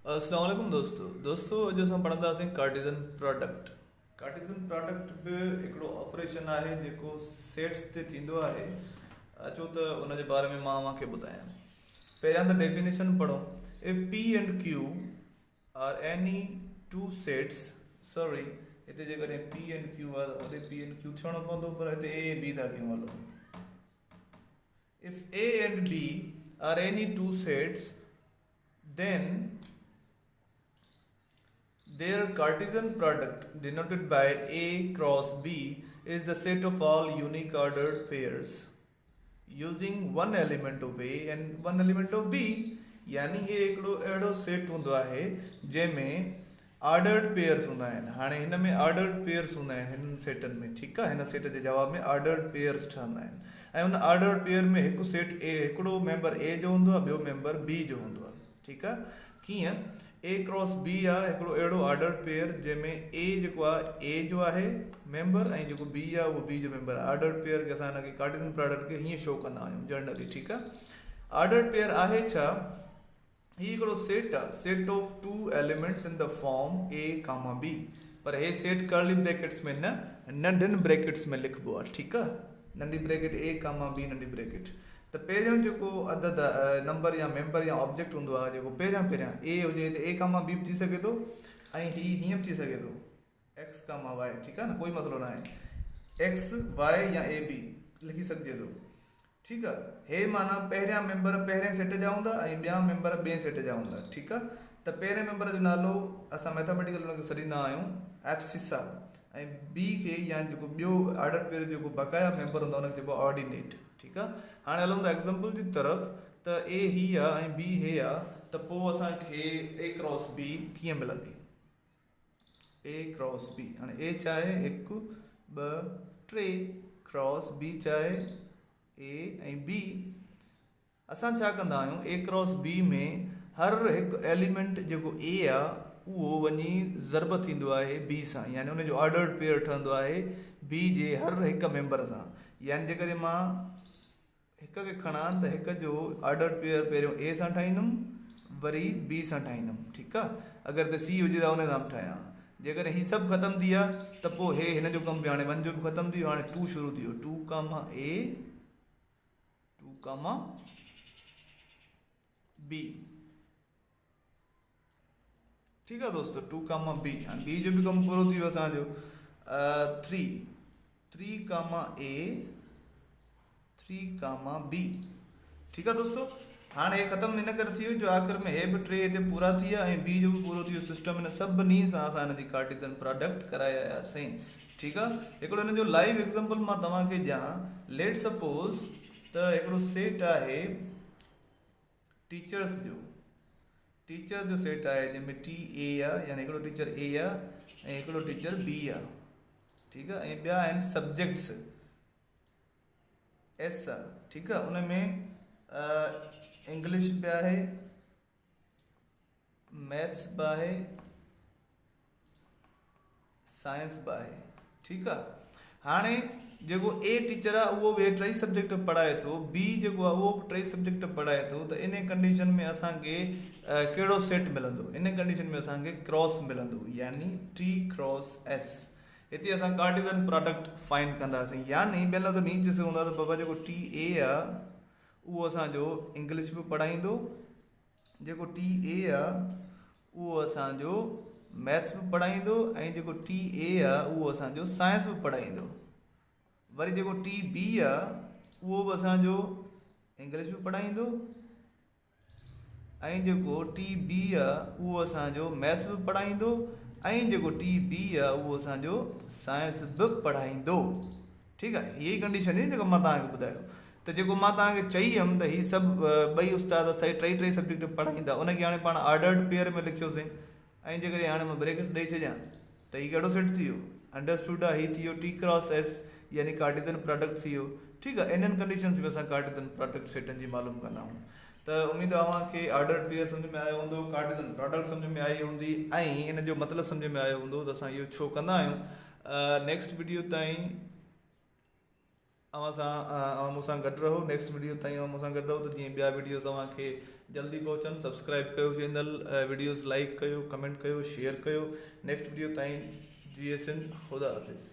अस्सलाम वालेकुम दोस्तों अॼु असां पढ़ंदासीं कार्टिज़न प्रोडक्ट बि हिकिड़ो ऑपरेशन आहे जेको सेट्स ते थींदो आहे। अचो त उन जे बारे में मां तव्हांखे ॿुधायां। पहिरियां त डेफिनेशन पढ़ो। If P and Q are any two sets sorry हिते जेकॾहिं P and Q आहे त होॾे P and Q थियणो पवंदो, पर हिते A B था कयूं। हलो, if A and B are any two sets, then their Cartesian product denoted by A cross B is the set of all unique ordered pairs using one element of A and one element of B। यानी ये हिकिड़ो अहिड़ो set हूंदो आहे जंहिंमें ordered pairs हूंदा आहिनि। हाणे हिन में ऑर्डर्ड पेयर्स हूंदा आहिनि हिन सेटनि में, ठीकु आहे। हिन सेट जे जवाब में ऑर्डर्ड पेयर्स ठहंदा आहिनि ऐं हुन ऑर्डर्ड पेयर में हिकु सेट ए हिकिड़ो मेंबर ए जो हूंदो आहे, ॿियो मेंबर बी जो हूंदो आहे, ठीकु आहे। कीअं? ए क्रॉस बी आहे हिकिड़ो अहिड़ो ऑर्डर्ड पेयर जंहिंमें ए जेको आहे ए जो आहे मेंबर ऐं जेको बी आहे उहो बी जो मेंबर आहे। ऑर्डर्ड पेयर खे असां हिनखे कार्टेशियन प्रोडक्ट खे हीअं शो कंदा आहियूं जनरली, ठीकु आहे। ऑर्डर्ड पेयर आहे छा? ही हिकिड़ो सेट आहे, set of two elements in the form A comma B. पर हे सेट कर्ली ब्रैकेट्स में न, नंढनि ब्रैकेट्स में लिखिबो आहे, ठीकु आहे। नंढी ब्रैकेट ए कामा बी नंढी ब्रैकेट। त पहिरियों जेको अदद नंबर या मेंबर या ऑब्जेक्ट हूंदो आहे जेको पहिरियां ए हुजे त ए कामा बी बि थी सघे थो ऐं हीअं बि थी सघे थो एक्स कामा वाई, ठीकु आहे न, कोई मसइलो न आहे। एक्स वाई या ए बी लिखी सघिजे थो, ठीकु आहे। हे माना पहिरियां मेंबर पहिरें सेट जा हूंदा ऐं ॿिया मेंबर ॿिए सेट जा हूंदा, ठीकु आहे। त पहिरें मेंबर जो नालो असां मैथमेटिकल हुनखे सॾींदा आहियूं एब्सिसा ऐं बी खे या जेको ॿियो ऑर्डर पेयर जेको बक़ाया मेंबर हूंदो आहे हुनखे चइबो आहे ऑर्डिनेट, ठीकु आहे। हाणे हलूं था एग्ज़ाम्पल जी तरफ़। त ए ही आहे ऐं बी हे आहे, त पोइ असांखे ए क्रॉस बी कीअं मिलंदी? ए क्रॉस बी, हाणे ए छा आहे? 1 2 3 क्रॉस बी छा आहे? ए ऐं बी। असां छा कंदा आहियूं? ए क्रॉस बी में हर हिकु एलिमेंट जेको ए आहे उहो वञी ज़रब थींदो आहे बी सां, यानी हुनजो ऑर्डर्ड पेयर ठहंदो आहे बी जे हर हिकु मेंबर सां। यानी जेकॾहिं मां हिक खे खणा त हिक जो ऑर्डर्ड पेयर पहिरियों ए सां ठाहींदुमि वरी बी सां ठाहींदुमि, ठीकु आहे। अगरि त सी हुजे त हुन सां बि ठाहियां। जेकॾहिं हीअ सभु ख़तमु थी विया त पोइ हे हिन जो कमु बि हाणे 1 जो बि ख़तमु थी वियो। हाणे 2 शुरू थी वियो, 2 कामा ए 2 कामा बी, ठीकु आहे दोस्तों। 2 कामा बी, हाणे बी जो बि कमु पूरो थी वियो असांजो। 3 कामा ए 3 कामा बी, ठीकु आहे दोस्तों। हाणे हे ख़तमु इन करे थी वियो जो आख़िर में हे बि 3 हिते पूरा थी विया ऐं बी जो बि पूरो थी वियो। सिस्टम हिन सभिनी सां असां हिन जी कार्टेशियन प्रोडक्ट कराए आयासीं, ठीकु आहे। हिकिड़ो हिन जो लाइव एग्ज़ाम्पल मां तव्हांखे ॾियां। लेट सपोज़ त हिकिड़ो सेट आहे टीचर्स जो सेट आहे जंहिंमें टी ए आहे, यानी हिकिड़ो टीचर ए आहे ऐं हिकिड़ो टीचर बी आहे, ठीकु आहे। ऐं ॿिया आहिनि सब्जेक्ट्स एस आहे, ठीकु आहे। उन में इंग्लिश बि आहे, मैथ्स बि आहे, साइंस बि आहे, ठीकु आहे। हाणे जेको ए टीचर आहे उहो बि टई सब्जेक्ट पढ़ाए थो, बी जेको आहे उहो बि टई सब्जेक्ट पढ़ाए थो। त इन कंडीशन में असांखे कहिड़ो सेट मिलंदो? इन कंडीशन में असांखे क्रॉस मिलंदो, यानी टी क्रॉस एस। हिते असां कार्टेशियन प्रोडक्ट फाइंड कंदासीं। यानी ॿियनि लफ़्ज़नि में चई सघूं था त बाबा जेको टी ए आहे उहो असांजो इंग्लिश बि पढ़ाईंदो, जेको टी ए आहे उहो असांजो मैथ्स बि पढ़ाईंदो ऐं जेको टी ए आहे उहो असांजो साइंस बि पढ़ाईंदो। वरी जेको टी बी आहे उहो बि असांजो इंग्लिश बि पढ़ाईंदो ऐं जेको टी बी आहे उहो असांजो मैथ्स बि पढ़ाईंदो ऐं जेको टी बी आहे उहो असांजो साइंस बि पढ़ाईंदो, ठीकु आहे। इहा ई कंडीशन आहे जेको मां तव्हांखे ॿुधायो। त जेको मां तव्हांखे चई हुयमि त हीअ सभु ॿई उस्ताद सही टई सब्जेक्ट पढ़ाईंदा, उनखे हाणे पाण ऑर्डर्ड पेयर में लिखियोसीं ऐं जेकॾहिं हाणे मां ब्रैकेट्स ॾेई छॾियां त हीअ कहिड़ो सेट थी वियो? अंडरस्टूड आहे, हीअ थी वियो टी क्रॉस एस, यानी कार्टेशियन प्रोडक्ट थी वियो, ठीकु आहे। इन्हनि कंडीशन्स में असां कार्टेशियन प्रोडक्ट सेटनि जी मालूम कंदा आहियूं। त उमेदु आहे तव्हांखे ऑर्डर्ड पेयर सम्झ में आयो हूंदो, कार्टेशियन प्रोडक्ट सम्झ में आई हूंदी ऐं इन जो मतिलबु सम्झ में आयो हूंदो त असां इहो छो कंदा आहियूं। नेक्स्ट वीडियो ताईं मूंसां गॾु रहो। नेक्स्ट वीडियो ताईं मूंसां गॾु रहो त जीअं ॿिया वीडियोस तव्हांखे जल्दी पहुचनि, सब्सक्राइब कयो चैनल, वीडियोस लाइक कयो, कमेंट कयो, शेयर कयो। नेक्स्ट वीडियो ताईं जी एस एन, ख़ुदा हाफ़िज़।